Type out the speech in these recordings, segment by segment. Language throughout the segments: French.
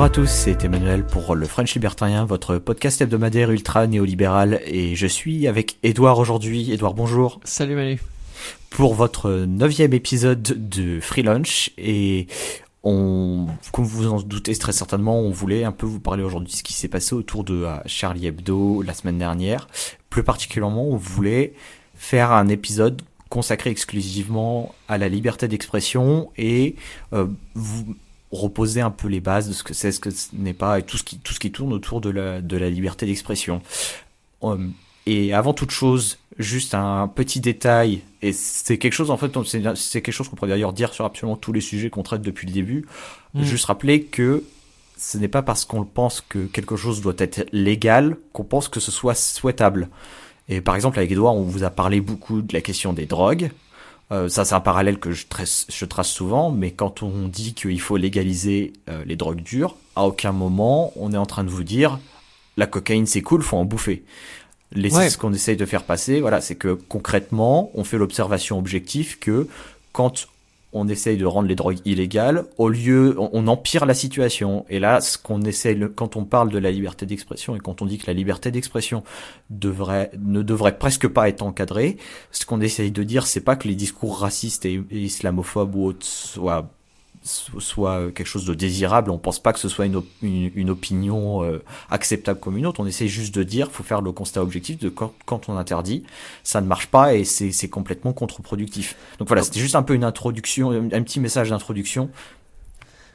Bonjour à tous, c'est Emmanuel pour le French Libertarien, votre podcast hebdomadaire ultra néolibéral, et je suis avec Edouard aujourd'hui. Edouard, bonjour. Salut Manu. Pour votre 9e épisode de Free Lunch, et comme vous en doutez très certainement, on voulait un peu vous parler aujourd'hui de ce qui s'est passé autour de Charlie Hebdo la semaine dernière. Plus particulièrement, on voulait faire un épisode consacré exclusivement à la liberté d'expression et vous reposer un peu les bases de ce que c'est, ce que ce n'est pas, et tout ce qui tourne autour de la liberté d'expression. Et avant toute chose, juste un petit détail, et c'est quelque chose en fait, c'est quelque chose qu'on pourrait d'ailleurs dire sur absolument tous les sujets qu'on traite depuis le début. Juste rappeler que ce n'est pas parce qu'on pense que quelque chose doit être légal qu'on pense que ce soit souhaitable. Et par exemple, avec Edouard, on vous a parlé beaucoup de la question des drogues. Ça, c'est un parallèle que je trace souvent, mais quand on dit qu'il faut légaliser les drogues dures, à aucun moment on est en train de vous dire la cocaïne c'est cool, faut en bouffer. Ce qu'on essaye de faire passer, voilà, c'est que concrètement, on fait l'observation objective que quand on essaye de rendre les drogues illégales, au lieu, on empire la situation. Et là, ce qu'on essaye, quand on parle de la liberté d'expression et quand on dit que la liberté d'expression ne devrait presque pas être encadrée, ce qu'on essaye de dire, c'est pas que les discours racistes et islamophobes ou autres soit quelque chose de désirable. On pense pas que ce soit une opinion acceptable comme une autre. On essaie juste de dire, faut faire le constat objectif de quand on interdit, ça ne marche pas et c'est complètement contre-productif. Donc voilà, c'était juste un peu une introduction, un petit message d'introduction.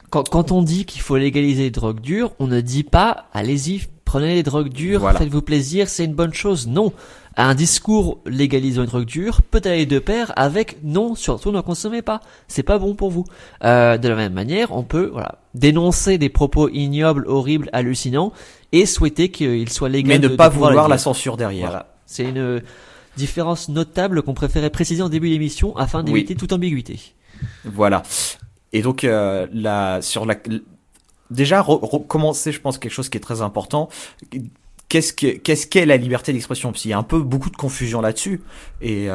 Quand on dit qu'il faut légaliser les drogues dures, on ne dit pas allez-y, prenez les drogues dures, voilà, faites-vous plaisir, c'est une bonne chose. Non. Un discours légalisant les drogues dures peut aller de pair avec non, surtout ne consommez pas, c'est pas bon pour vous. De la même manière, on peut dénoncer des propos ignobles, horribles, hallucinants et souhaiter qu'il soit légal. Mais ne pas vouloir la censure derrière. Voilà. C'est une différence notable qu'on préférait préciser en début d'émission afin d'éviter toute ambiguïté. Voilà. Et donc déjà recommencer, je pense, quelque chose qui est très important. Qu'est-ce qu'est la liberté d'expression? Parce qu'il y a un peu beaucoup de confusion là-dessus. Et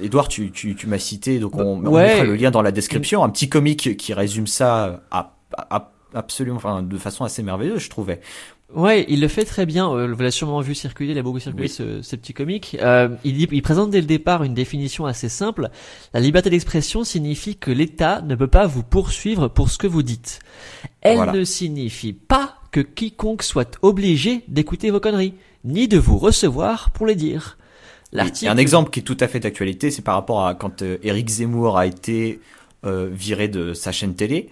Edouard, tu m'as cité, donc on mettra le lien dans la description, un petit comique qui résume ça absolument, enfin, de façon assez merveilleuse, je trouvais. Ouais, il le fait très bien. Vous l'avez sûrement vu circuler, il a beaucoup circulé ce petit comique. Il présente dès le départ une définition assez simple. La liberté d'expression signifie que l'État ne peut pas vous poursuivre pour ce que vous dites. Elle ne signifie pas que quiconque soit obligé d'écouter vos conneries, ni de vous recevoir pour les dire. Il y a un exemple qui est tout à fait d'actualité, c'est par rapport à quand Éric Zemmour a été viré de sa chaîne télé.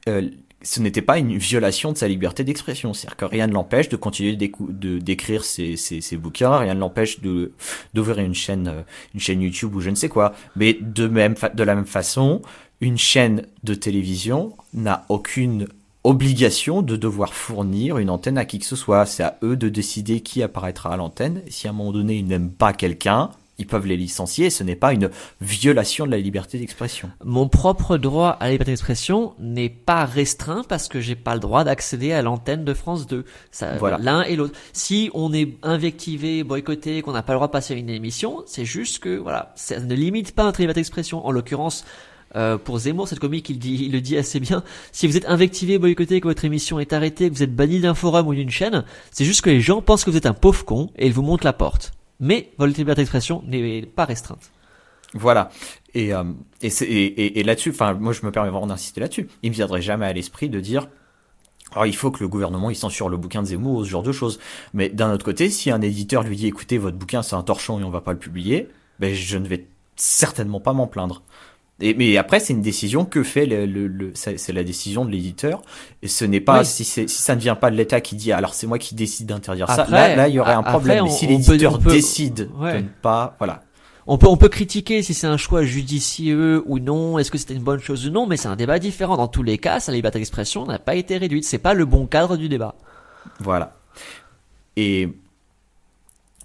Ce n'était pas une violation de sa liberté d'expression. C'est-à-dire que rien ne l'empêche de continuer d'écrire ses bouquins, rien ne l'empêche d'ouvrir une chaîne YouTube ou je ne sais quoi. Mais de la même façon, une chaîne de télévision n'a aucune obligation de devoir fournir une antenne à qui que ce soit. C'est à eux de décider qui apparaîtra à l'antenne. Si à un moment donné ils n'aiment pas quelqu'un, ils peuvent les licencier, ce n'est pas une violation de la liberté d'expression. Mon propre droit à la liberté d'expression n'est pas restreint parce que j'ai pas le droit d'accéder à l'antenne de France 2. Ça, l'un et l'autre. Si on est invectivé, boycotté, qu'on n'a pas le droit de passer à une émission, c'est juste que ça ne limite pas notre liberté d'expression. En l'occurrence, pour Zemmour, cette comique, il le dit assez bien. Si vous êtes invectivé, boycotté, que votre émission est arrêtée, que vous êtes banni d'un forum ou d'une chaîne, c'est juste que les gens pensent que vous êtes un pauvre con et ils vous montrent la porte. Mais votre liberté d'expression n'est pas restreinte. Voilà. Et là-dessus, enfin, moi, je me permets vraiment d'insister là-dessus. Il me viendrait jamais à l'esprit de dire, alors, il faut que le gouvernement, il censure le bouquin de Zemmour ou ce genre de choses. Mais d'un autre côté, si un éditeur lui dit, écoutez, votre bouquin, c'est un torchon et on va pas le publier, ben, je ne vais certainement pas m'en plaindre. Mais après, c'est une décision que fait c'est la décision de l'éditeur. Et ce n'est pas, si ça ne vient pas de l'État qui dit, alors c'est moi qui décide d'interdire ça. Là, il y aurait un problème. Mais si l'éditeur décide de ne pas, voilà. On peut critiquer si c'est un choix judicieux ou non, est-ce que c'était une bonne chose ou non, mais c'est un débat différent. Dans tous les cas, sa liberté d'expression n'a pas été réduite. C'est pas le bon cadre du débat. Voilà. Et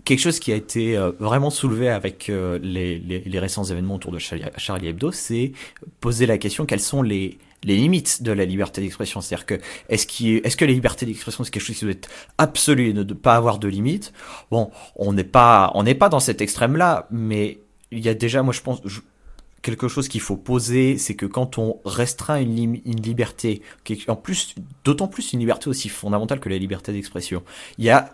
quelque chose qui a été vraiment soulevé avec les récents événements autour de Charlie Hebdo, c'est poser la question, quelles sont les limites de la liberté d'expression. C'est-à-dire que est-ce que la liberté d'expression c'est quelque chose qui doit être absolu et ne pas avoir de limites? Bon, on n'est pas dans cet extrême-là, mais il y a déjà, moi je pense, quelque chose qu'il faut poser, c'est que quand on restreint une liberté, en plus, d'autant plus une liberté aussi fondamentale que la liberté d'expression, il y a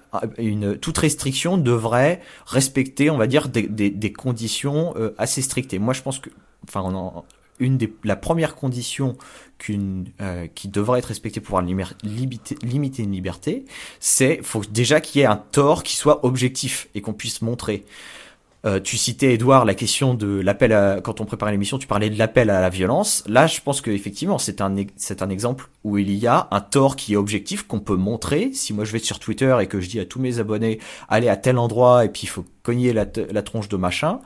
toute restriction devrait respecter, on va dire, des conditions assez strictes. Et moi, je pense que, enfin, la première condition qui devrait être respectée pour pouvoir limiter une liberté, faut déjà qu'il y ait un tort qui soit objectif et qu'on puisse montrer. Tu citais, Edouard, la question de quand on préparait l'émission, tu parlais de l'appel à la violence. Là, je pense que effectivement, c'est un exemple où il y a un tort qui est objectif, qu'on peut montrer. Si moi je vais sur Twitter et que je dis à tous mes abonnés, allez à tel endroit et puis il faut cogner la tronche de machin,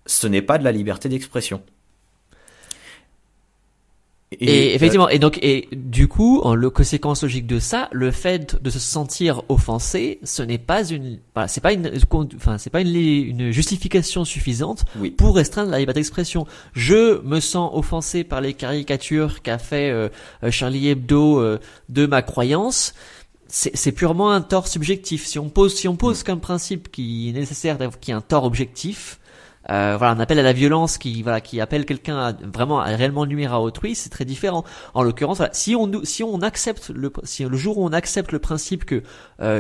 ce n'est pas de la liberté d'expression. Et effectivement, et du coup, en conséquence logique de ça, le fait de se sentir offensé, ce n'est pas c'est pas une justification suffisante pour restreindre la liberté d'expression. Je me sens offensé par les caricatures qu'a fait Charlie Hebdo de ma croyance. C'est purement un tort subjectif. Si on pose comme principe qu'il est nécessaire qu'il y ait un tort objectif, un appel à la violence qui appelle quelqu'un à réellement nuire à autrui, c'est très différent. En l'occurrence, si le jour où on accepte le principe que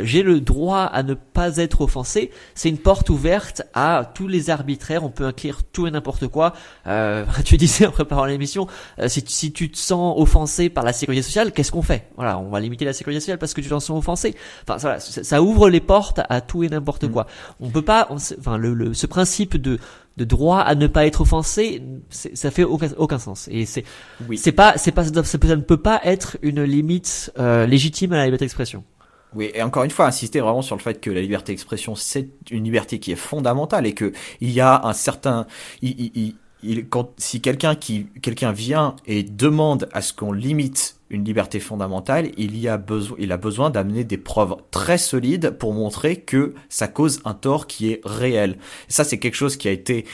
j'ai le droit à ne pas être offensé, c'est une porte ouverte à tous les arbitraires. On peut inclure tout et n'importe quoi. Tu disais en préparant l'émission, si tu te sens offensé par la sécurité sociale, qu'est-ce qu'on fait? Voilà, on va limiter la sécurité sociale parce que tu t'en sens offensé. Enfin, voilà, ça ouvre les portes à tout et n'importe quoi. On peut pas, ce principe de droit à ne pas être offensé, ça fait aucun sens. Et ça ne peut pas être une limite légitime à la liberté d'expression. Oui, et encore une fois, insister vraiment sur le fait que la liberté d'expression, c'est une liberté qui est fondamentale et que il y a un certain, si quelqu'un vient et demande à ce qu'on limite une liberté fondamentale, il a besoin d'amener des preuves très solides pour montrer que ça cause un tort qui est réel. Et ça, c'est quelque chose qui a été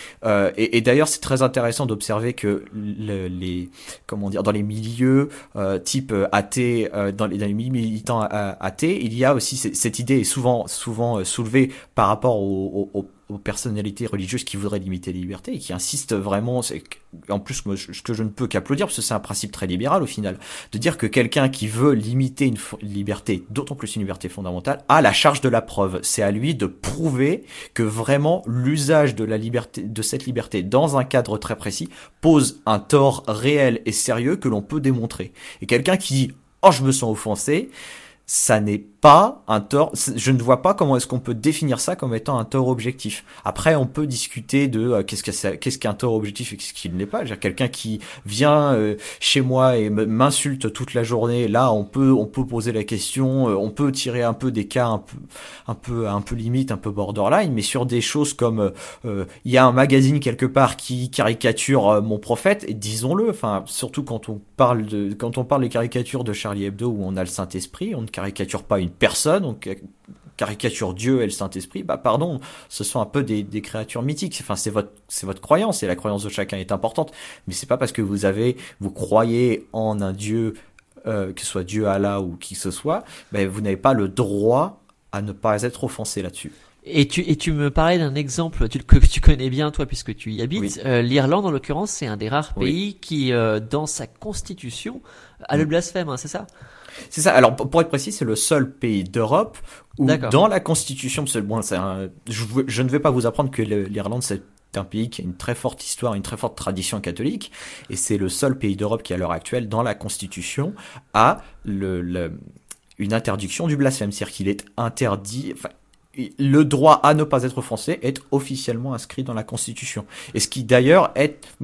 et d'ailleurs, c'est très intéressant d'observer que dans les milieux type athée, dans les milieux militants athées, il y a aussi cette idée est souvent soulevée par rapport aux personnalités religieuses qui voudraient limiter les libertés et qui insistent vraiment, en plus moi, ce que je ne peux qu'applaudir parce que c'est un principe très libéral au final, de dire que quelqu'un qui veut limiter une liberté, d'autant plus une liberté fondamentale, a la charge de la preuve. C'est à lui de prouver que vraiment l'usage de cette liberté dans un cadre très précis pose un tort réel et sérieux que l'on peut démontrer. Et quelqu'un qui dit « Oh, je me sens offensé », ça n'est pas un tort. Je ne vois pas comment est-ce qu'on peut définir ça comme étant un tort objectif. Après, on peut discuter de qu'est-ce qu'un tort objectif et qu'est-ce qu'il n'est pas. Quelqu'un qui vient chez moi et m'insulte toute la journée, là, on peut poser la question, on peut tirer un peu des cas un peu limite, un peu borderline, mais sur des choses comme il y a un magazine quelque part qui caricature mon prophète, et disons-le. Enfin, surtout quand on parle des caricatures de Charlie Hebdo où on a le Saint-Esprit, on ne caricature pas une personne, on caricature Dieu et le Saint-Esprit, pardon, ce sont un peu des créatures mythiques. Enfin, c'est votre croyance, et la croyance de chacun est importante, mais c'est pas parce que vous croyez en un Dieu, que ce soit Dieu, Allah ou qui que ce soit, vous n'avez pas le droit à ne pas être offensé là-dessus. Et tu me parlais d'un exemple que tu connais bien toi puisque tu y habites. Oui. L'Irlande en l'occurrence, c'est un des rares pays qui dans sa constitution a le blasphème, hein, c'est ça? C'est ça. Alors, pour être précis, c'est le seul pays d'Europe où, dans la Constitution, je ne vais pas vous apprendre que l'Irlande, c'est un pays qui a une très forte histoire, une très forte tradition catholique, et c'est le seul pays d'Europe qui, à l'heure actuelle, dans la Constitution, a une interdiction du blasphème. C'est-à-dire qu'il est interdit... le droit à ne pas être offensé est officiellement inscrit dans la Constitution. Et ce qui d'ailleurs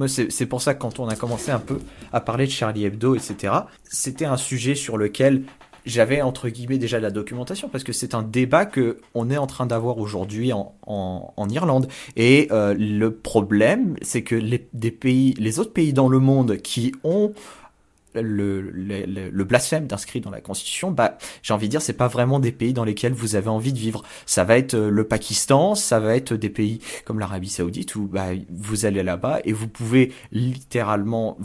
c'est pour ça que quand on a commencé un peu à parler de Charlie Hebdo, etc., c'était un sujet sur lequel j'avais entre guillemets déjà de la documentation, parce que c'est un débat que on est en train d'avoir aujourd'hui en Irlande. Et le problème, c'est que les autres pays dans le monde qui ont le blasphème d'inscrit dans la Constitution, j'ai envie de dire, c'est pas vraiment des pays dans lesquels vous avez envie de vivre. Ça va être le Pakistan, ça va être des pays comme l'Arabie Saoudite où vous allez là-bas et vous pouvez littéralement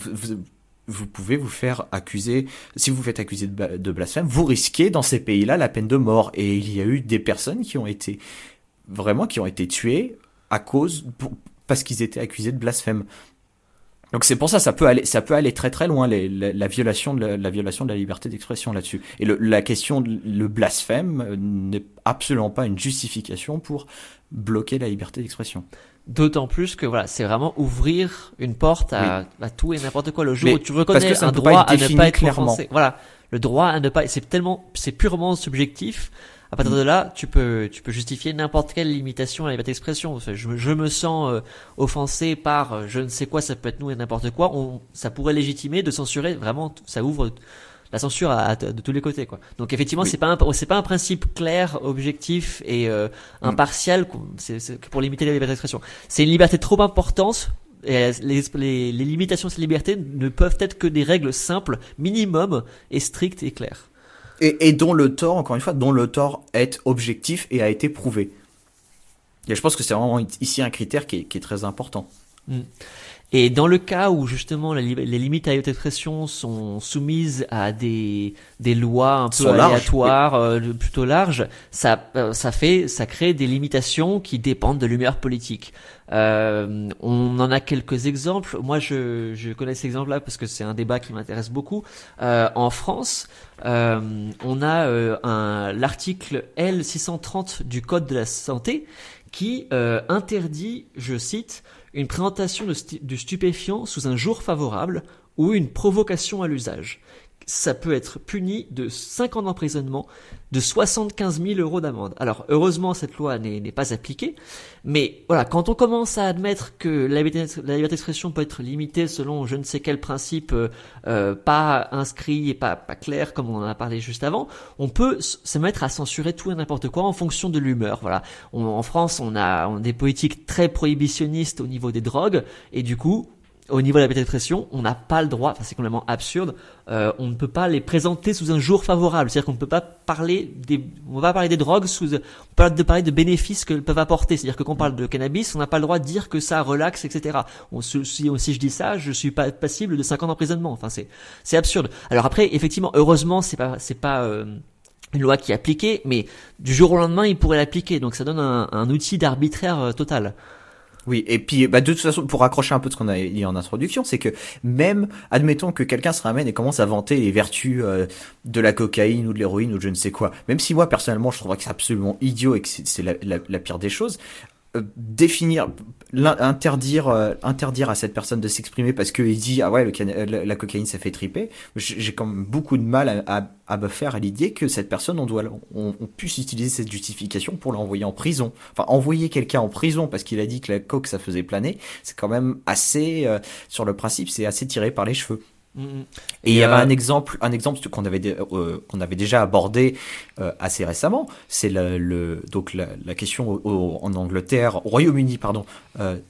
vous pouvez vous faire accuser. Si vous vous faites accuser de blasphème, vous risquez dans ces pays-là la peine de mort. Et il y a eu des personnes qui ont été tuées parce qu'ils étaient accusés de blasphème. Donc c'est pour ça, ça peut aller très très loin, la violation la violation de la liberté d'expression là-dessus. Et la question, le blasphème n'est absolument pas une justification pour bloquer la liberté d'expression. D'autant plus que voilà, c'est vraiment ouvrir une porte à tout et n'importe quoi. Le jour Mais où tu reconnais un droit à ne pas être offensé, voilà, le droit à ne pas, c'est purement subjectif. À partir de là, tu peux justifier n'importe quelle limitation à la liberté d'expression. Je me sens offensé par je ne sais quoi, ça peut être nous et n'importe quoi. Ça pourrait légitimer de censurer. Vraiment, ça ouvre la censure de tous les côtés, quoi. Donc effectivement, c'est pas un principe clair, objectif et impartial. C'est pour limiter la liberté d'expression. C'est une liberté trop importante. Et les limitations de cette liberté ne peuvent être que des règles simples, minimum et strictes et claires. Et dont le tort, encore une fois, dont le tort est objectif et a été prouvé. Et je pense que c'est vraiment ici un critère qui est très important. Et dans le cas où justement les limites à la liberté d'expression sont soumises à des lois un peu aléatoires, plutôt larges, ça crée des limitations qui dépendent de l'humeur politique. On en a quelques exemples. Moi, je connais ces exemples-là parce que c'est un débat qui m'intéresse beaucoup. En France, on a l'article L630 du Code de la santé qui interdit, je cite, une présentation de stupéfiants sous un jour favorable ou une provocation à l'usage. Ça peut être puni de 5 ans d'emprisonnement, de 75 000 euros d'amende. Alors, heureusement, cette loi n'est pas appliquée, mais voilà, quand on commence à admettre que la liberté d'expression peut être limitée selon je ne sais quel principe pas inscrit et pas clair, comme on en a parlé juste avant, on peut se mettre à censurer tout et n'importe quoi en fonction de l'humeur. Voilà, en France, on a des politiques très prohibitionnistes au niveau des drogues, et du coup, au niveau de la liberté d'expression, on n'a pas le droit, enfin c'est complètement absurde, on ne peut pas les présenter sous un jour favorable. C'est-à-dire qu'on ne peut pas parler des drogues on peut parler de bénéfices qu'elles peuvent apporter. C'est-à-dire que quand on parle de cannabis, on n'a pas le droit de dire que ça relaxe, etc. Si je dis ça, je suis pas passible de 5 ans d'emprisonnement. Enfin c'est absurde. Alors après, effectivement, heureusement, c'est pas une loi qui est appliquée, mais du jour au lendemain, il pourrait l'appliquer. Donc ça donne un outil d'arbitraire total. Oui, et puis de toute façon, pour raccrocher un peu de ce qu'on a dit en introduction, c'est que même, admettons que quelqu'un se ramène et commence à vanter les vertus de la cocaïne ou de l'héroïne ou je ne sais quoi, même si moi personnellement je trouverais que c'est absolument idiot et que c'est la pire des choses, interdire à cette personne de s'exprimer parce qu'il dit ah ouais la cocaïne ça fait triper, j'ai quand même beaucoup de mal à me faire à l'idée que cette personne on puisse utiliser cette justification pour l'envoyer en prison. Enfin, envoyer quelqu'un en prison parce qu'il a dit que la coke ça faisait planer, c'est quand même assez sur le principe, c'est assez tiré par les cheveux. Et il y avait un exemple qu'on avait déjà abordé assez récemment, c'est donc la question en Angleterre, au Royaume-Uni pardon,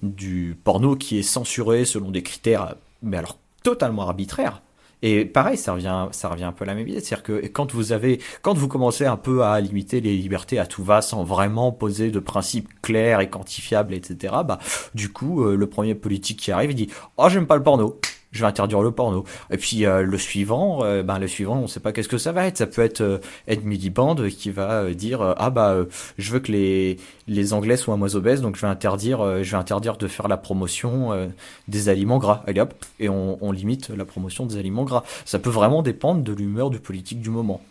du porno qui est censuré selon des critères mais alors totalement arbitraires. Et pareil, ça revient un peu à la même idée, c'est-à-dire que quand vous commencez un peu à limiter les libertés à tout va sans vraiment poser de principes clairs et quantifiables, etc. Bah du coup le premier politique qui arrive il dit oh j'aime pas le porno, je vais interdire le porno. Et puis le suivant, on sait pas qu'est-ce que ça va être. Ça peut être Ed Miliband qui va dire je veux que les Anglais soient moins obèses, donc je vais interdire de faire la promotion des aliments gras. Allez hop, et on limite la promotion des aliments gras. Ça peut vraiment dépendre de l'humeur du politique du moment.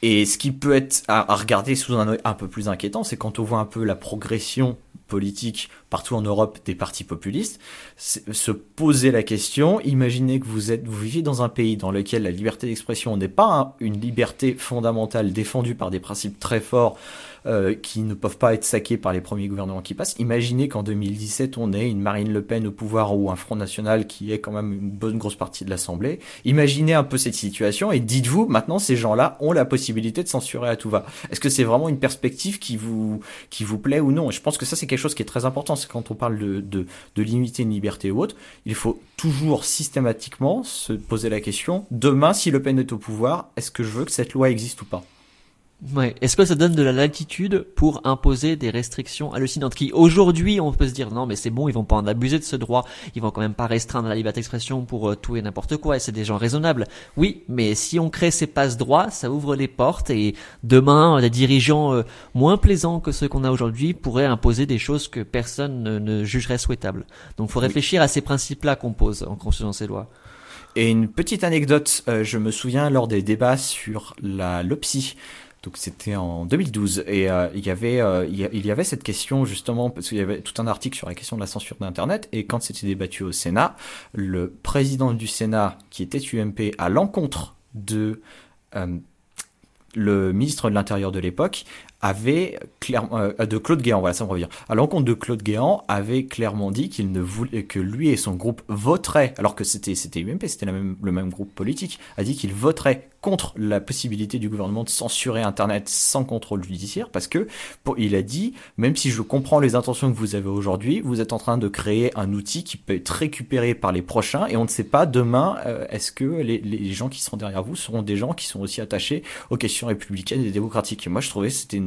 Et ce qui peut être à regarder sous un œil un peu plus inquiétant, c'est quand on voit un peu la progression politique partout en Europe des partis populistes, se poser la question, imaginez que vous vivez dans un pays dans lequel la liberté d'expression n'est pas une liberté fondamentale défendue par des principes très forts qui ne peuvent pas être saqués par les premiers gouvernements qui passent. Imaginez qu'en 2017 on ait une Marine Le Pen au pouvoir ou un Front National qui est quand même une bonne grosse partie de l'Assemblée. Imaginez un peu cette situation et dites-vous maintenant ces gens-là ont la possibilité de censurer à tout va. Est-ce que c'est vraiment une perspective qui vous plaît ou non? Et je pense que ça c'est quelque chose qui est très important, c'est quand on parle de limiter une liberté ou autre, il faut toujours systématiquement se poser la question, demain si Le Pen est au pouvoir, est-ce que je veux que cette loi existe ou pas? Ouais. Est-ce que ça donne de la latitude pour imposer des restrictions hallucinantes qui, aujourd'hui, on peut se dire non, mais c'est bon, ils vont pas en abuser de ce droit, ils vont quand même pas restreindre la liberté d'expression pour tout et n'importe quoi, et c'est des gens raisonnables. Oui, mais si on crée ces passe-droits, ça ouvre les portes, et demain, des dirigeants moins plaisants que ceux qu'on a aujourd'hui pourraient imposer des choses que personne ne jugerait souhaitables. Donc, faut réfléchir à ces principes-là qu'on pose en construisant ces lois. Et une petite anecdote, je me souviens lors des débats sur la LOPSI. Donc c'était en 2012 et il y avait cette question justement parce qu'il y avait tout un article sur la question de la censure d'Internet et quand c'était débattu au Sénat, le président du Sénat qui était UMP à l'encontre de le ministre de l'Intérieur de l'époque avait clairement de Claude Guéant, voilà ça me revient. À l'encontre de Claude Guéant avait clairement dit qu'il ne voulait que lui et son groupe voteraient, alors que c'était UMP, c'était le même groupe politique, a dit qu'il voterait contre la possibilité du gouvernement de censurer Internet sans contrôle judiciaire, parce que il a dit, même si je comprends les intentions que vous avez aujourd'hui, vous êtes en train de créer un outil qui peut être récupéré par les prochains, et on ne sait pas demain, est-ce que les gens qui seront derrière vous seront des gens qui sont aussi attachés aux questions républicaines et démocratiques. Et moi, je trouvais que c'était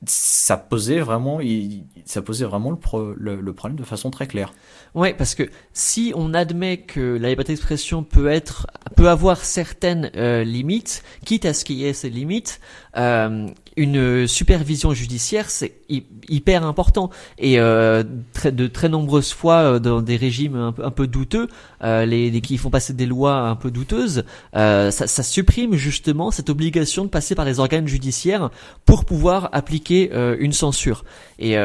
ça posait vraiment le problème de façon très claire. Ouais, parce que si on admet que la liberté d'expression peut avoir certaines limites, quitte à ce qu'il y ait ces limites, une supervision judiciaire c'est hyper important et de très nombreuses fois dans des régimes un peu douteux, qui font passer des lois un peu douteuses, ça supprime justement cette obligation de passer par les organes judiciaires pour pouvoir appliquer une censure. Et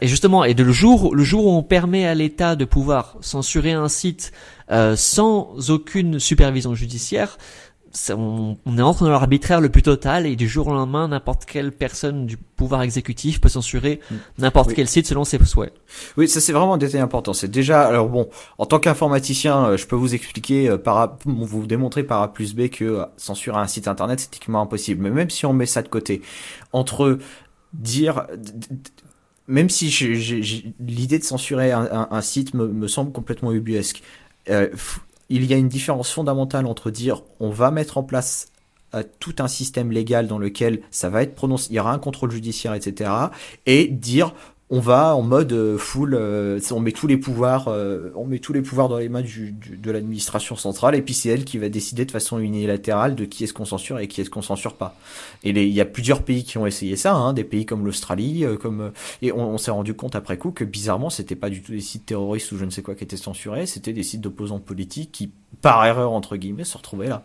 justement, le jour où on permet à l'État de pouvoir censurer un site sans aucune supervision judiciaire, on est entré dans l'arbitraire le plus total et du jour au lendemain, n'importe quelle personne du pouvoir exécutif peut censurer n'importe quel site selon ses souhaits. Oui, ça c'est vraiment un détail important. C'est déjà, alors bon, en tant qu'informaticien, je peux vous expliquer, vous démontrer par A plus B que censurer un site internet c'est techniquement impossible. Mais même si on met ça de côté, entre dire même si l'idée de censurer un site me semble complètement ubuesque, il y a une différence fondamentale entre dire on va mettre en place tout un système légal dans lequel ça va être prononcé, il y aura un contrôle judiciaire, etc. et dire on va en mode full, on met tous les pouvoirs dans les mains de l'administration centrale et puis c'est elle qui va décider de façon unilatérale de qui est-ce qu'on censure et qui est-ce qu'on censure pas. Et il y a plusieurs pays qui ont essayé ça, hein, des pays comme l'Australie, et on s'est rendu compte après coup que bizarrement c'était pas du tout des sites terroristes ou je ne sais quoi qui étaient censurés, c'était des sites d'opposants politiques qui par erreur entre guillemets se retrouvaient là.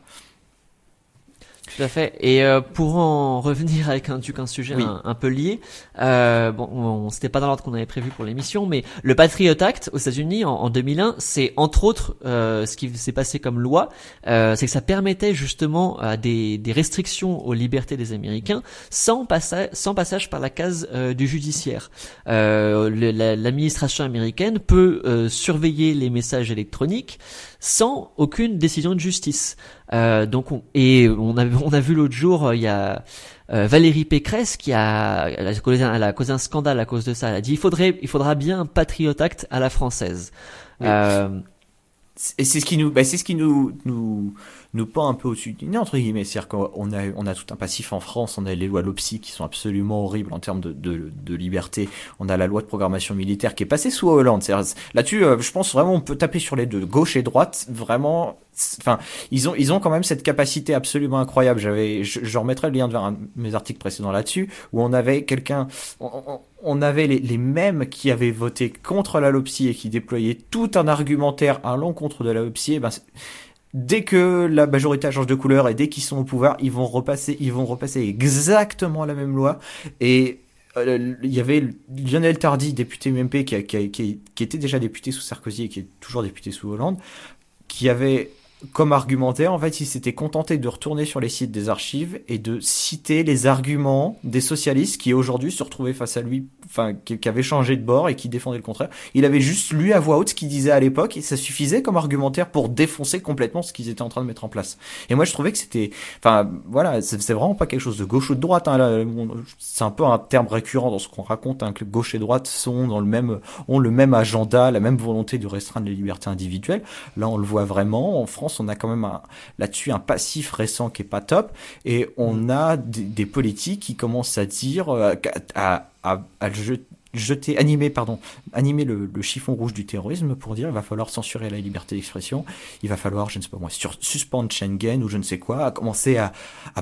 Tout à fait. Et pour en revenir avec un sujet un peu lié, c'était pas dans l'ordre qu'on avait prévu pour l'émission, mais le Patriot Act aux États-Unis en 2001, c'est entre autres ce qui s'est passé comme loi, c'est que ça permettait justement des restrictions aux libertés des Américains sans passage par la case du judiciaire. L'administration américaine peut surveiller les messages électroniques sans aucune décision de justice. On a vu l'autre jour, il y a Valérie Pécresse elle a causé un scandale à cause de ça. Elle a dit il faudra bien un Patriot Act à la française. Oui. Et c'est ce qui nous pend un peu au-dessus du nez, entre guillemets. C'est-à-dire qu'on a tout un passif en France. On a les lois LOPSI qui sont absolument horribles en termes de liberté. On a la loi de programmation militaire qui est passée sous Hollande. Là-dessus, je pense vraiment on peut taper sur les deux, gauche et droite. Vraiment, enfin, ils ont quand même cette capacité absolument incroyable. Je remettrai le lien vers mes articles précédents là-dessus, où on avait on avait les mêmes qui avaient voté contre la LOPSI et qui déployaient tout un argumentaire à l'encontre de la LOPSI. Dès que la majorité change de couleur et dès qu'ils sont au pouvoir, ils vont repasser exactement la même loi. Et il y avait Lionel Tardy, député UMP, qui était déjà député sous Sarkozy et qui est toujours député sous Hollande, qui avait comme argumentaire, en fait, il s'était contenté de retourner sur les sites des archives et de citer les arguments des socialistes qui aujourd'hui se retrouvaient face à lui, enfin, qui avaient changé de bord et qui défendaient le contraire. Il avait juste lu à voix haute ce qu'il disait à l'époque et ça suffisait comme argumentaire pour défoncer complètement ce qu'ils étaient en train de mettre en place. Et moi, je trouvais que c'était, enfin, voilà, c'est vraiment pas quelque chose de gauche ou de droite, hein, là, c'est un peu un terme récurrent dans ce qu'on raconte, hein, que gauche et droite ont le même agenda, la même volonté de restreindre les libertés individuelles. Là, on le voit vraiment. En France, France, on a quand même là-dessus un passif récent qui est pas top, et on a des politiques qui commencent à dire, animer le chiffon rouge du terrorisme pour dire il va falloir censurer la liberté d'expression, il va falloir, je ne sais pas moi, suspendre Schengen ou je ne sais quoi, à commencer à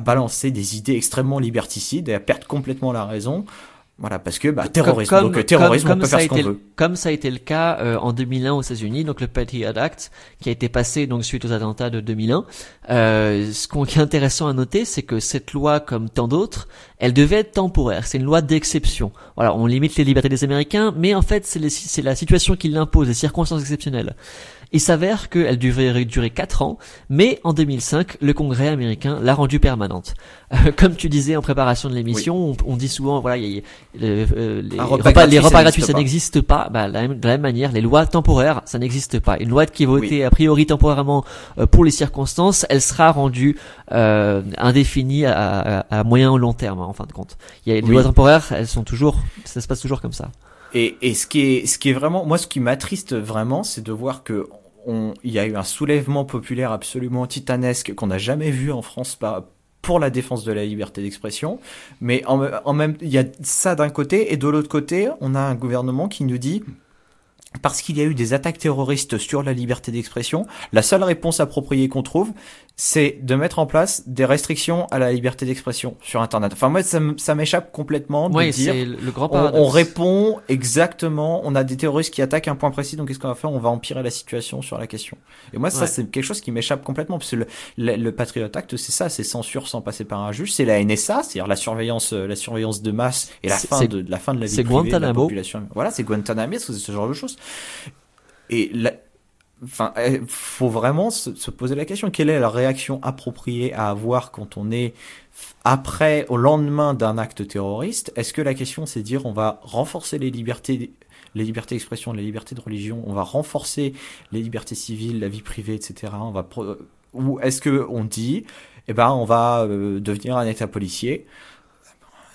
balancer des idées extrêmement liberticides et à perdre complètement la raison. Voilà, parce que terrorisme, terrorisme, on peut faire ce qu'on veut. Comme ça a été le cas en 2001 aux États-Unis, donc le Patriot Act qui a été passé donc suite aux attentats de 2001. Ce qui est intéressant à noter, c'est que cette loi, comme tant d'autres, elle devait être temporaire. C'est une loi d'exception. Voilà, on limite les libertés des Américains, mais en fait c'est la situation qui l'impose, les circonstances exceptionnelles. Il s'avère qu'elle devrait durer 4 ans, mais en 2005, le Congrès américain l'a rendue permanente. Comme tu disais en préparation de l'émission, on dit souvent, voilà, les repas gratuits, ça n'existe pas. De la même manière, les lois temporaires, ça n'existe pas. Une loi qui est votée a priori temporairement pour les circonstances, elle sera rendue indéfinie à moyen ou long terme, en fin de compte. Les lois temporaires, ça se passe toujours comme ça. Et ce qui est vraiment, moi, ce qui m'attriste vraiment, c'est de voir que il y a eu un soulèvement populaire absolument titanesque qu'on n'a jamais vu en France pour la défense de la liberté d'expression. Mais en même, il y a ça d'un côté, et de l'autre côté, on a un gouvernement qui nous dit, parce qu'il y a eu des attaques terroristes sur la liberté d'expression, la seule réponse appropriée qu'on trouve, c'est de mettre en place des restrictions à la liberté d'expression sur Internet. Enfin, moi, ça m'échappe complètement de dire, c'est le grand paradoxe. On répond exactement, on a des terroristes qui attaquent un point précis, donc qu'est-ce qu'on va faire? On va empirer la situation sur la question. Et moi, ça, c'est quelque chose qui m'échappe complètement, parce que le Patriot Act, c'est ça, c'est censure sans passer par un juge, c'est la NSA, c'est-à-dire la surveillance de masse et la fin de la vie privée de la population. Voilà, c'est Guantanamo, c'est ce genre de choses. Et faut vraiment se poser la question, quelle est la réaction appropriée à avoir quand on est au lendemain d'un acte terroriste? Est-ce que la question c'est de dire on va renforcer les libertés d'expression, les libertés de religion, on va renforcer les libertés civiles, la vie privée, etc. Ou est-ce que on dit on va devenir un État policier?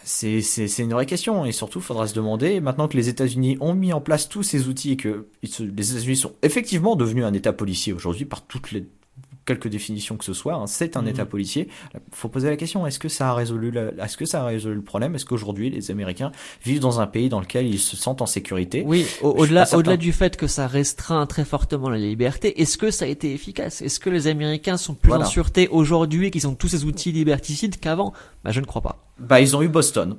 C'est une vraie question, et surtout, il faudra se demander, maintenant que les États-Unis ont mis en place tous ces outils et que les États-Unis sont effectivement devenus un État policier aujourd'hui par quelques définitions que ce soit, c'est un État policier. Faut poser la question, est-ce que ça a résolu le problème? Est-ce qu'aujourd'hui les Américains vivent dans un pays dans lequel ils se sentent en sécurité? Oui, au-delà du fait que ça restreint très fortement la liberté, est-ce que ça a été efficace? Est-ce que les Américains sont plus en sûreté aujourd'hui et qu'ils ont tous ces outils liberticides qu'avant? Je ne crois pas. Ils ont eu Boston.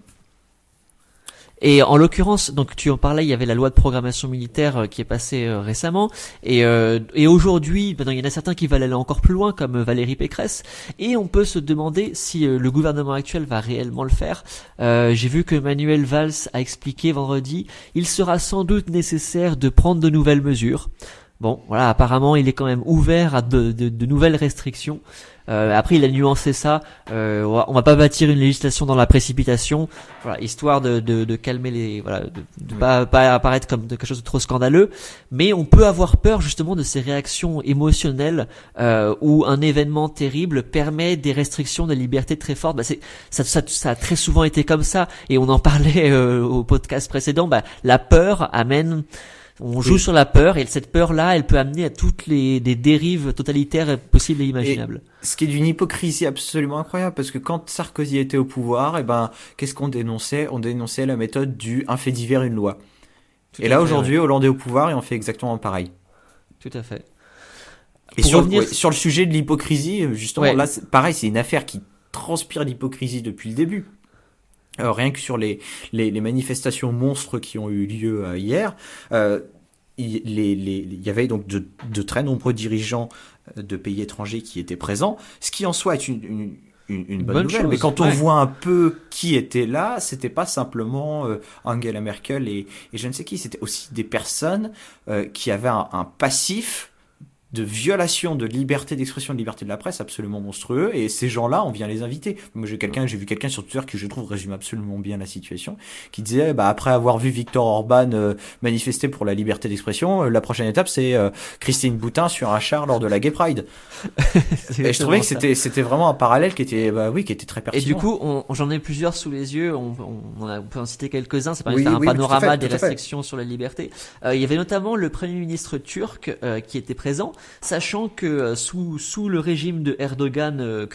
Et en l'occurrence, donc tu en parlais, il y avait la loi de programmation militaire qui est passée récemment, et aujourd'hui, il y en a certains qui veulent aller encore plus loin, comme Valérie Pécresse, et on peut se demander si le gouvernement actuel va réellement le faire. J'ai vu que Manuel Valls a expliqué vendredi, il sera sans doute nécessaire de prendre de nouvelles mesures. Bon, voilà, apparemment, il est quand même ouvert à de nouvelles restrictions. Après, il a nuancé ça. On va pas bâtir une législation dans la précipitation, voilà, histoire de calmer de pas apparaître comme quelque chose de trop scandaleux. Mais on peut avoir peur justement de ces réactions émotionnelles où un événement terrible permet des restrictions de liberté très fortes. Ça a très souvent été comme ça, et on en parlait au podcast précédent. La peur amène. On joue sur la peur, et cette peur-là, elle peut amener à toutes des dérives totalitaires possibles et imaginables. Et ce qui est d'une hypocrisie absolument incroyable, parce que quand Sarkozy était au pouvoir, qu'est-ce qu'on dénonçait? On dénonçait la méthode du un fait divers, une loi. Et là, aujourd'hui, Hollande est au pouvoir et on fait exactement pareil. Tout à fait. Et sur le sujet de l'hypocrisie, justement, là, pareil, c'est une affaire qui transpire l'hypocrisie depuis le début. Rien que sur les manifestations monstres qui ont eu lieu hier, il y avait donc de très nombreux dirigeants de pays étrangers qui étaient présents, ce qui en soi est une bonne nouvelle. Chose, mais quand on voit un peu qui était là, c'était pas simplement Angela Merkel et je ne sais qui, c'était aussi des personnes qui avaient un passif de violation de liberté d'expression, de liberté de la presse absolument monstrueux, et ces gens-là, on vient les inviter. Moi, j'ai vu quelqu'un sur Twitter qui, je trouve, résume absolument bien la situation, qui disait, après avoir vu Viktor Orban manifester pour la liberté d'expression, la prochaine étape, c'est Christine Boutin sur un char lors de la Gay Pride. Et je trouvais que c'était vraiment un parallèle qui était très pertinent. Et du coup, j'en ai plusieurs sous les yeux, on peut en citer quelques-uns, ça permet de faire un panorama des restrictions sur la liberté. Il y avait notamment le Premier ministre turc qui était présent, sachant que sous le régime de Erdogan,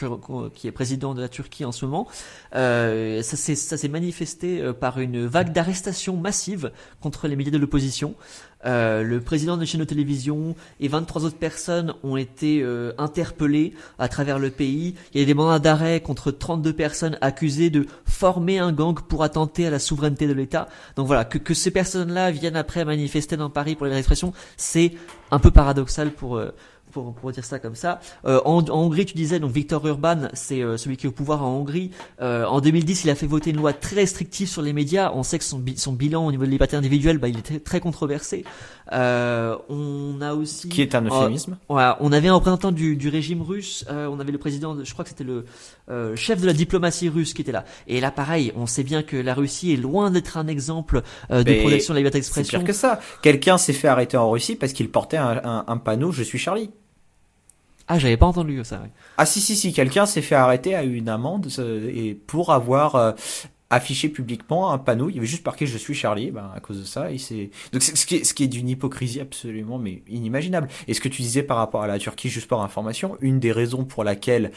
qui est président de la Turquie en ce moment, ça s'est manifesté par une vague d'arrestations massives contre les médias de l'opposition. Le président de chaîne de télévision et 23 autres personnes ont été interpellées à travers le pays. Il y a des mandats d'arrêt contre 32 personnes accusées de former un gang pour attenter à la souveraineté de l'État. Donc voilà, que ces personnes-là viennent après manifester dans Paris pour les expressions, c'est un peu paradoxal pour dire ça comme ça. En Hongrie, tu disais, donc Viktor Orban, c'est celui qui est au pouvoir en Hongrie. En 2010, il a fait voter une loi très restrictive sur les médias. On sait que son bilan au niveau de liberté individuelle, il était très controversé. On a aussi... Qui est un euphémisme. Voilà, on avait un représentant du régime russe. On avait le président, je crois que c'était le chef de la diplomatie russe qui était là. Et là, pareil, on sait bien que la Russie est loin d'être un exemple de protection de la liberté d'expression. C'est pire que ça. Quelqu'un s'est fait arrêter en Russie parce qu'il portait un panneau « Je suis Charlie ». Ah, j'avais pas entendu ça. Oui. Ah si, quelqu'un s'est fait arrêter à une amende et pour avoir affiché publiquement un panneau, il y avait juste marqué je suis Charlie, à cause de ça, donc ce qui est d'une hypocrisie absolument mais inimaginable. Et ce que tu disais par rapport à la Turquie, juste par information, une des raisons pour laquelle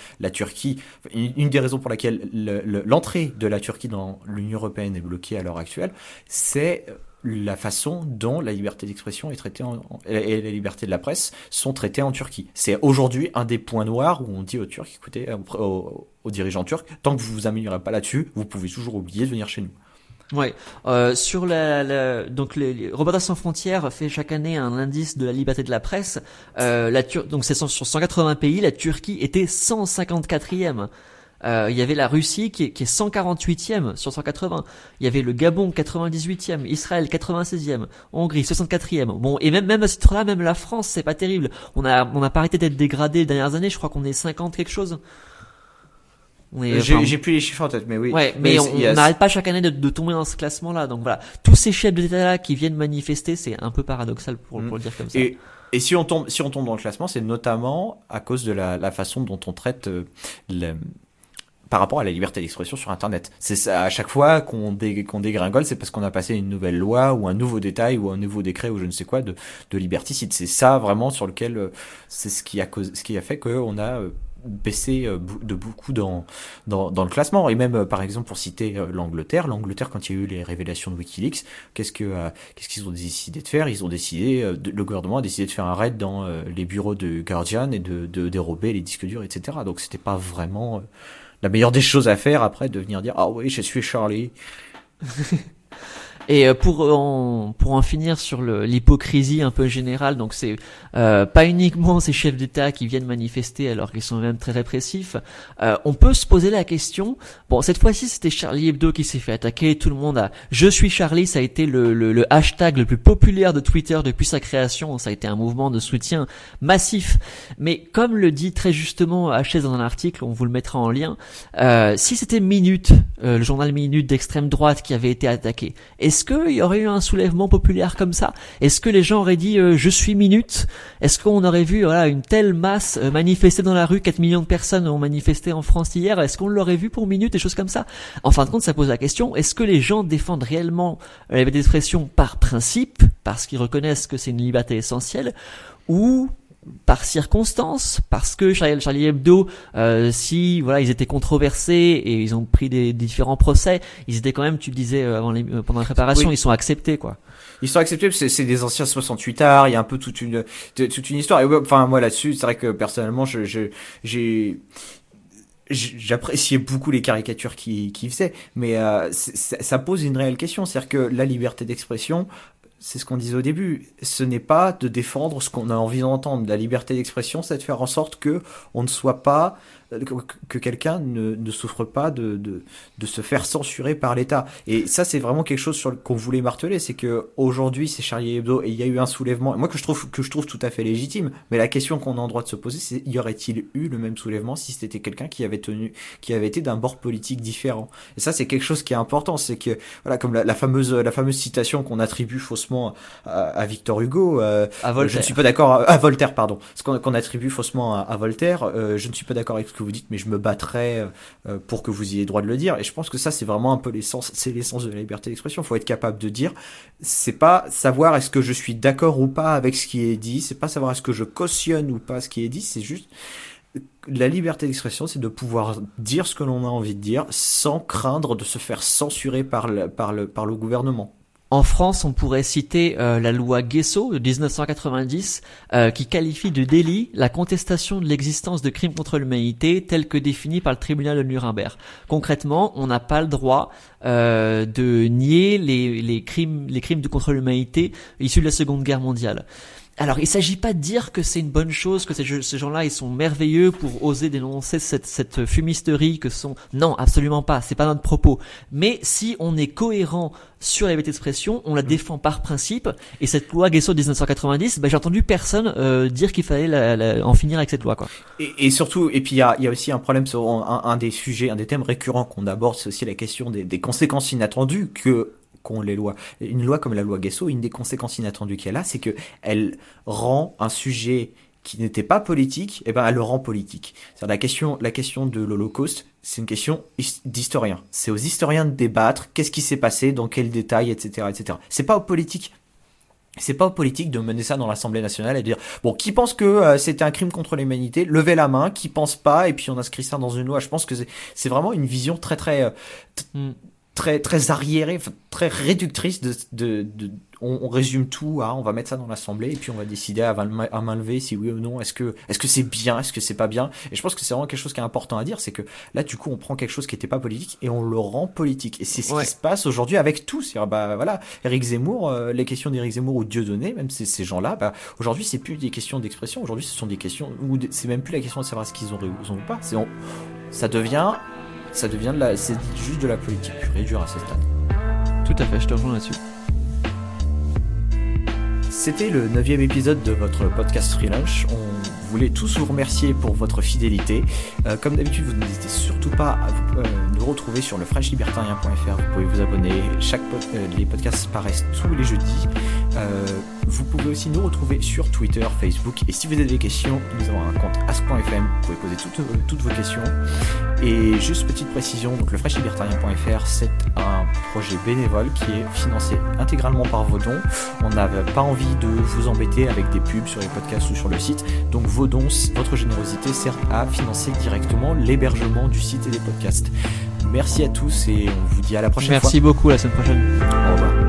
l'entrée de la Turquie dans l'Union européenne est bloquée à l'heure actuelle, c'est la façon dont la liberté d'expression est traitée et la liberté de la presse sont traitées en Turquie. C'est aujourd'hui un des points noirs où on dit aux Turcs, écoutez, aux dirigeants turcs, tant que vous vous améliorez pas là-dessus, vous pouvez toujours oublier de venir chez nous. Ouais, sur donc les Reporters sans frontières fait chaque année un indice de la liberté de la presse. Donc c'est sur 180 pays, la Turquie était 154e. Il y avait la Russie qui est 148e sur 180. Il y avait le Gabon 98e, Israël 96e, Hongrie 64e. Bon, et même à ce titre-là, même la France, c'est pas terrible. On a pas arrêté d'être dégradé les dernières années. Je crois qu'on est 50 quelque chose. J'ai plus les chiffres en tête, mais oui. Ouais, mais on n'arrête pas chaque année de tomber dans ce classement-là. Donc voilà, tous ces chefs d'État-là qui viennent manifester, c'est un peu paradoxal pour le dire comme ça. Et si on tombe dans le classement, c'est notamment à cause de la façon dont on traite par rapport à la liberté d'expression sur Internet. C'est ça, à chaque fois qu'on dégringole, c'est parce qu'on a passé une nouvelle loi ou un nouveau détail ou un nouveau décret ou je ne sais quoi de liberticide. C'est ça vraiment sur lequel c'est ce qui a fait qu'on a baissé de beaucoup dans le classement. Et même par exemple pour citer l'Angleterre quand il y a eu les révélations de WikiLeaks, qu'est-ce qu'ils ont décidé de faire? Le gouvernement a décidé de faire un raid dans les bureaux de Guardian et de dérober les disques durs, etc. Donc c'était pas vraiment la meilleure des choses à faire après de venir dire ah oui je suis Charlie. Et pour en finir sur l'hypocrisie un peu générale, donc c'est pas uniquement ces chefs d'État qui viennent manifester alors qu'ils sont même très répressifs. On peut se poser la question. Bon, cette fois-ci c'était Charlie Hebdo qui s'est fait attaquer. Tout le monde a Je suis Charlie, ça a été le hashtag le plus populaire de Twitter depuis sa création. Ça a été un mouvement de soutien massif. Mais comme le dit très justement Hachès dans un article, on vous le mettra en lien. Si c'était Minute, le journal Minute d'extrême droite qui avait été attaqué, est-ce qu'il y aurait eu un soulèvement populaire comme ça? Est-ce que les gens auraient dit je suis Minute? Est-ce qu'on aurait vu une telle masse manifester dans la rue? 4 millions de personnes ont manifesté en France hier. Est-ce qu'on l'aurait vu pour Minute? Des choses comme ça. En fin de compte, ça pose la question, est-ce que les gens défendent réellement la liberté d'expression par principe, parce qu'ils reconnaissent que c'est une liberté essentielle, ou par circonstance, parce que Charlie Hebdo, ils étaient controversés et ils ont pris des différents procès, ils étaient quand même, tu le disais pendant la préparation, oui. Ils sont acceptés quoi. Ils sont acceptés parce que c'est des anciens 68 arts, il y a un peu toute une histoire. Et enfin moi là-dessus, c'est vrai que personnellement, j'appréciais beaucoup les caricatures qu'il faisait, mais ça pose une réelle question, c'est-à-dire que la liberté d'expression, c'est ce qu'on disait au début, ce n'est pas de défendre ce qu'on a envie d'entendre. La liberté d'expression, c'est de faire en sorte que on ne soit pas, que quelqu'un ne souffre pas de se faire censurer par l'État. Et ça, c'est vraiment quelque chose qu'on voulait marteler, c'est que aujourd'hui, c'est Charlie Hebdo et il y a eu un soulèvement, moi que je trouve tout à fait légitime. Mais la question qu'on a en droit de se poser, c'est y aurait-il eu le même soulèvement si c'était quelqu'un qui avait été d'un bord politique différent. Et ça, c'est quelque chose qui est important, c'est que voilà, comme la fameuse citation qu'on attribue faussement faussement à Victor Hugo. À Voltaire. Je ne suis pas d'accord à Voltaire, pardon. Ce qu'on attribue faussement à Voltaire. Je ne suis pas d'accord avec ce que vous dites, mais je me battrai pour que vous ayez droit de le dire. Et je pense que ça, c'est vraiment un peu l'essence de la liberté d'expression. Il faut être capable de dire. C'est pas savoir est-ce que je suis d'accord ou pas avec ce qui est dit. C'est pas savoir est-ce que je cautionne ou pas ce qui est dit. C'est juste la liberté d'expression, c'est de pouvoir dire ce que l'on a envie de dire sans craindre de se faire censurer par le gouvernement. En France, on pourrait citer la loi Guesso de 1990 qui qualifie de délit la contestation de l'existence de crimes contre l'humanité tels que définis par le tribunal de Nuremberg. Concrètement, on n'a pas le droit de nier les crimes contre l'humanité issus de la Seconde Guerre mondiale. Alors, il s'agit pas de dire que c'est une bonne chose, que ces gens-là, ils sont merveilleux pour oser dénoncer cette fumisterie que sont... Non, absolument pas, c'est pas notre propos. Mais si on est cohérent sur la liberté d'expression, on la défend par principe, et cette loi Guesso de 1990, j'ai entendu personne dire qu'il fallait en finir avec cette loi, quoi. Et surtout, et puis il y a aussi un problème sur un des sujets, un des thèmes récurrents qu'on aborde, c'est aussi la question des conséquences inattendues qu'ont les lois. Une loi comme la loi Guesso, une des conséquences inattendues qu'elle a, c'est que elle rend un sujet qui n'était pas politique, elle le rend politique. C'est-à-dire la question de l'Holocauste, c'est une question d'historien. C'est aux historiens de débattre, qu'est-ce qui s'est passé, dans quels détails, etc., etc. C'est pas aux politiques. C'est pas aux politiques de mener ça dans l'Assemblée nationale et de dire bon, qui pense que c'était un crime contre l'humanité, levez la main, qui pense pas, et puis on inscrit ça dans une loi. Je pense que c'est vraiment une vision très très arriérée, très réductrice on résume tout à on va mettre ça dans l'Assemblée et puis on va décider à main levée si oui ou non est-ce que c'est bien, est-ce que c'est pas bien. Et je pense que c'est vraiment quelque chose qui est important à dire, c'est que là du coup on prend quelque chose qui était pas politique et on le rend politique, et c'est ce qui se passe aujourd'hui avec tout. C'est-à-dire, voilà, Éric Zemmour, les questions d'Éric Zemmour ou Dieudonné, même ces gens-là, aujourd'hui c'est plus des questions d'expression, aujourd'hui ce sont des questions où c'est même plus la question de savoir ce qu'ils ont raison ou pas, ça devient c'est juste de la politique pure et dure à ce stade. Tout à fait, je te rejoins là-dessus. C'était le 9e épisode de votre podcast Free Lunch. On voulait tous vous remercier pour votre fidélité. Comme d'habitude, vous n'hésitez surtout pas à nous retrouver sur le FrenchLibertarien.fr. Vous pouvez vous abonner. Les podcasts paraissent tous les jeudis. Vous pouvez aussi nous retrouver sur Twitter, Facebook. Et si vous avez des questions, nous avons un compte ask.fm. Vous pouvez poser toutes vos questions. Et juste petite précision, donc le FrenchLibertarien.fr, c'est un projet bénévole qui est financé intégralement par vos dons. On n'avait pas envie de vous embêter avec des pubs sur les podcasts ou sur le site. Donc vos dons, votre générosité sert à financer directement l'hébergement du site et des podcasts. Merci à tous et on vous dit à la prochaine fois. Merci beaucoup, à la semaine prochaine. Au revoir.